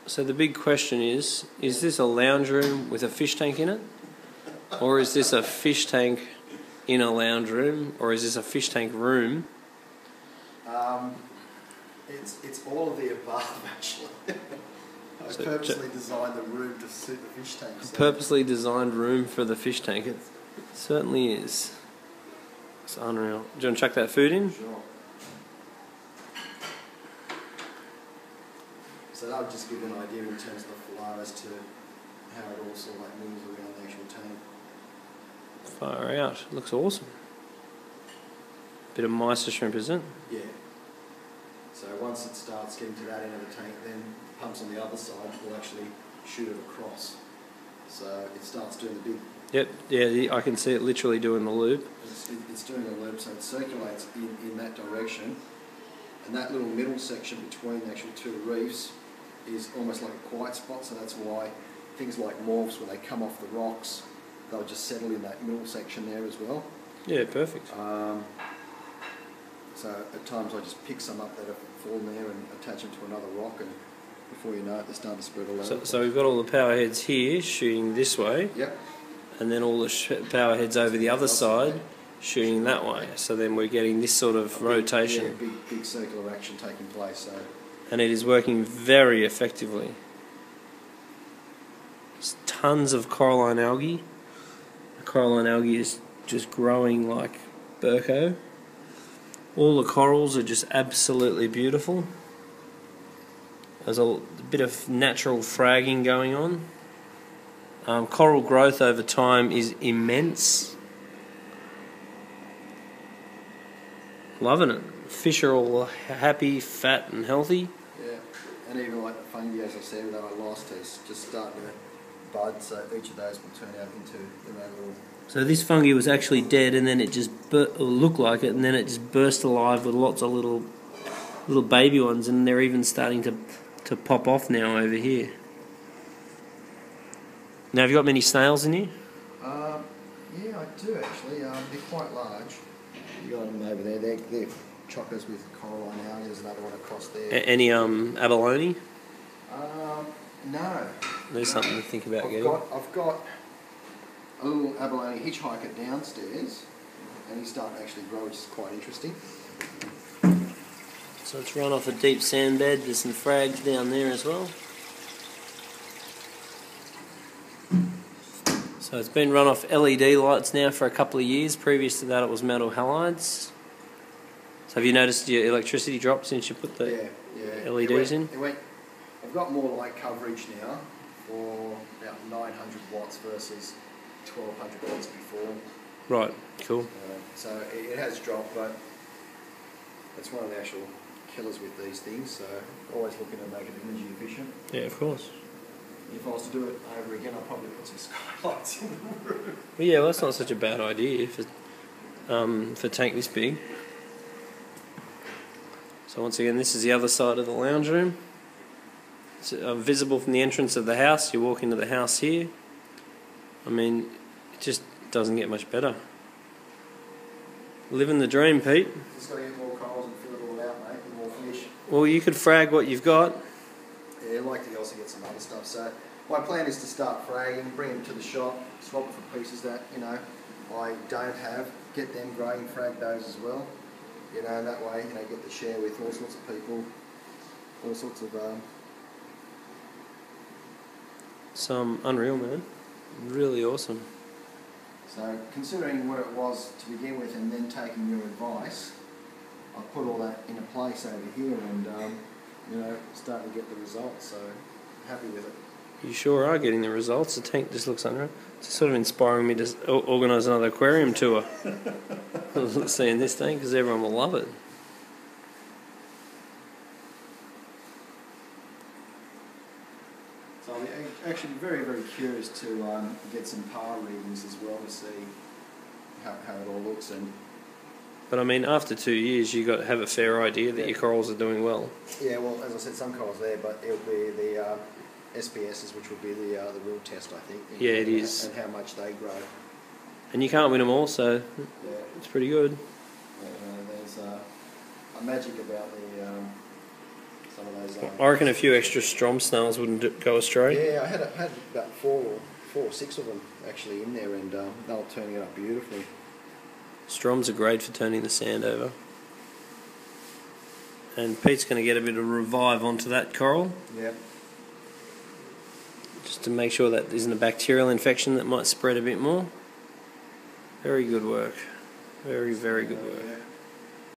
So the big question is this a lounge room with a fish tank in it? Or is this a fish tank in a lounge room? Or is this a fish tank room? It's all of the above, actually. I purposely designed the room to suit the fish tank. So. Purposely designed room for the fish tank. It certainly is. It's unreal. Do you want to chuck that food in? Sure. So that would just give an idea in terms of the flow as to how it all sort of like moves around the actual tank. Far out. Looks awesome. Bit of Meister shrimp, isn't it? Yeah. So once it starts getting to that end of the tank, then pumps on the other side will actually shoot it across. So it starts doing the big... Yep, yeah, I can see it literally doing the loop. It's doing a loop, so it circulates in that direction. And that little middle section between the actual two reefs is almost like a quiet spot, so that's why things like morphs, when they come off the rocks, they'll just settle in that middle section there as well. Yeah, perfect. So at times I just pick some up that have fallen there and attach them to another rock, and before you know it, they're starting to spread all over. So we've got all the power heads here shooting this way. Yep. And then all the power heads over the other side shooting that way. So then we're getting this sort of rotation. Yeah, big circular action taking place. So. And it is working very effectively. There's tons of coralline algae. The coralline algae is just growing like Burko. All the corals are just absolutely beautiful. There's a bit of natural fragging going on. Coral growth over time is immense. Loving it. Fish are all happy, fat and healthy. Yeah, and even like the fungi, as I said, that I lost is just starting to bud, so each of those will turn out into little... So this fungi was actually dead, and then it just looked like it, and then it just burst alive with lots of little baby ones, and they're even starting to pop off now over here. Now, have you got many snails in here? Yeah, I do actually. They're quite large. You got them over there. They're chockers with coralline algae. There's another one across there. Any abalone? No. There's something to think about getting. I've got a little abalone hitchhiker downstairs, and he's starting to actually grow, which is quite interesting. So it's run off a deep sand bed. There's some frags down there as well. So it's been run off LED lights now for a couple of years. Previous to that it was metal halides. So have you noticed your electricity drop since you put the LEDs in? I've got more light coverage now for about 900 watts versus 1200 watts before. Right, cool. So it has dropped, but it's one of the actual killers with these things, so always looking to make it energy efficient. Yeah, of course. If I was to do it over again, I'd probably put some skylights in the room. Well, yeah, well, that's not such a bad idea for a tank this big. So once again, this is the other side of the lounge room. It's visible from the entrance of the house. You walk into the house here. I mean, it just doesn't get much better. Living the dream, Pete. Just got to get more corals and fill it all out, mate, and more fish. Well, you could frag what you've got. Yeah, I'd like to also get some other stuff. So my plan is to start fragging, bring them to the shop, swap for pieces that, you know, I don't have, get them growing, frag those as well. You know, and that way, you know, get to share with all sorts of people, all sorts of... Some unreal, man. Really awesome. So considering what it was to begin with and then taking your advice, I put all that into place over here and, you know, starting to get the results, so happy with it. You sure are getting the results. The tank just looks unreal. It's sort of inspiring me to organise another aquarium tour. Seeing this tank, because everyone will love it. So I'm actually very, very curious to get some PAR readings as well to see how it all looks. But I mean, after 2 years, you got to have a fair idea that your corals are doing well. Yeah, well, as I said, some corals there, but it'll be the SPSs, which will be the real test, I think. Yeah, it is. And how much they grow. And you can't win them all, so yeah, it's pretty good. Yeah, there's a magic about the some of those. I reckon a few extra strom snails wouldn't go astray. Yeah, I had about four or six of them actually in there, and they were turning it up beautifully. Stroms are great for turning the sand over. And Pete's going to get a bit of revive onto that coral. Yep. Just to make sure that isn't a bacterial infection that might spread a bit more. Very good work. Very, very good work.